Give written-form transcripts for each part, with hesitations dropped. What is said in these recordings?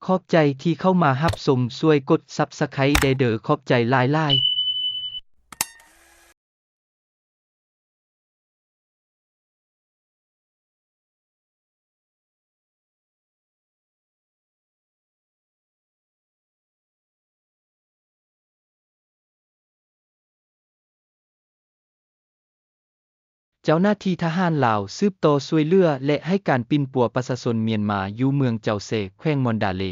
ขอบใจที่เข้ามารับชมช่วยกด Subscribe ได้เด้อขอบใจหลายๆเจ้าหน้าที่ทหารลาวสืบต่อช่วยเหลือและให้การปิ่นปัวประชาชนเมียนมาอยู่เมืองเจ้าเซแขวงมอนดาเล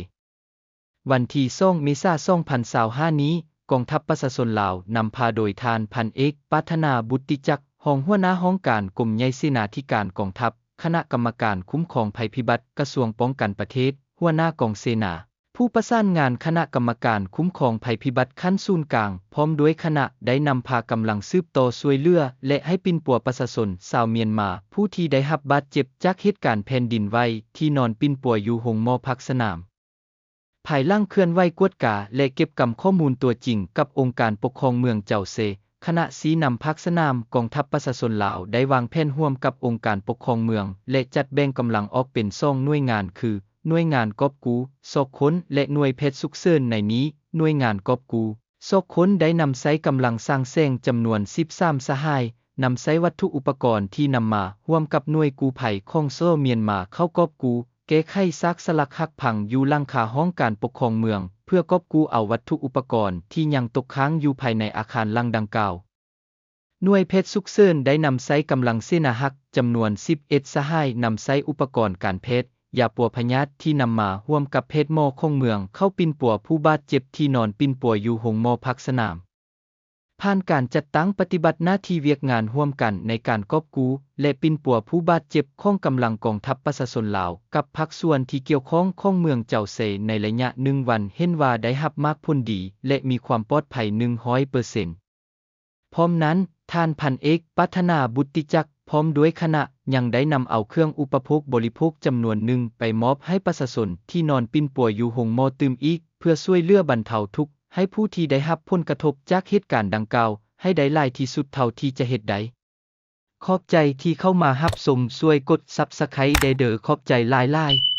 วันที่2 เมษายน 2025 นี้กองทัพประชาชนลาวนำพาโดยทานพันเอกปรารถนาบุตติจักรรองหัวหน้าห้องการกรมใหญ่เสนาธิการกองทัพคณะกรรมการคุ้มครองภัยพิบัติกระทรวงป้องกันประเทศหัวหน้ากองเสนาผู้ประสานงานคณะกรรมการคุ้มครองภัยพิบัติขั้นศูนย์กลางพร้อมด้วยคณะได้นำพากำลังสืบต่อช่วยเหลือและให้ปิ่นปัวประชาชนชาวเมียนมาผู้ที่ได้รับบาดเจ็บจากเหตุการณ์แผ่นดินไหวที่นอนปิ่นปัวอยู่โรงหมอพักสนามภายหลังเคลื่อนไหวกวดกาและเก็บกำข้อมูลตัวจริงกับองค์การปกครองเมืองเจ้าเซคณะชี้นำพักสนามกองทัพประชาชนลาวได้วางแผนร่วมกับองค์การปกครองเมืองและจัดแบ่งกำลังออกเป็น2หน่วยงานคือหน่วยงานกอบกู้ซอกค้นและหน่วยเพชรฉุกเฉินในนี้หน่วยงานกอบกู้ซอกค้นได้นำใช้กำลังสร้างแสงจำนวน13สหายนำใช้วัตถุอุปกรณ์ที่นำมาร่วมกับหน่วยกู้ภัยของโซเมียนมาเข้ากอบกู้แก้ไขซากสลักหักพังอยู่หลังคาห้องการปกครองเมืองเพื่อกอบกู้เอาวัตถุอุปกรณ์ที่ยังตกค้างอยู่ภายในอาคารหลังดังกล่าวหน่วยเพชรฉุกเฉินได้นำใช้กำลังเสนาหักจำนวน11สหายนำใช้อุปกรณ์การแพทย์ยาปัวพยาธิที่นำมาร่วมกับเพชรหมอของเมืองเข้าปิ่นปัวผู้บาดเจ็บที่นอนปิ่นปัวอยู่โรงหมอพักสนามผ่านการจัดตั้งปฏิบัติหน้าที่เวียกงานร่วมกันในการกอบกู้และปิ่นปัวผู้บาดเจ็บของกำลังกองทัพประชาชนลาวกับภาคส่วนที่เกี่ยวข้องของเมืองเจ้าเซในระยะ1 วันเห็นว่าได้รับมากผลดีและมีความปลอดภัย 100%พร้อมนั้นท่านพันเอกปรารถนาบุตติจักรพร้อมด้วยคณะยังได้นำเอาเครื่องอุปโภคบริโภคจำนวนหนึ่งไปมอบให้ประชาชนที่นอนปิ่นป่วยอยู่โรงหมอตืมอีกเพื่อช่วยเหลือบรรเทาทุกข์ให้ผู้ที่ได้รับผลกระทบจากเหตุการณ์ดังกล่าวให้ได้หลายที่สุดเท่าที่จะเฮ็ดได้ขอบใจที่เข้ามารับชมช่วยกด Subscribe ได้เด้อขอบใจหลายๆ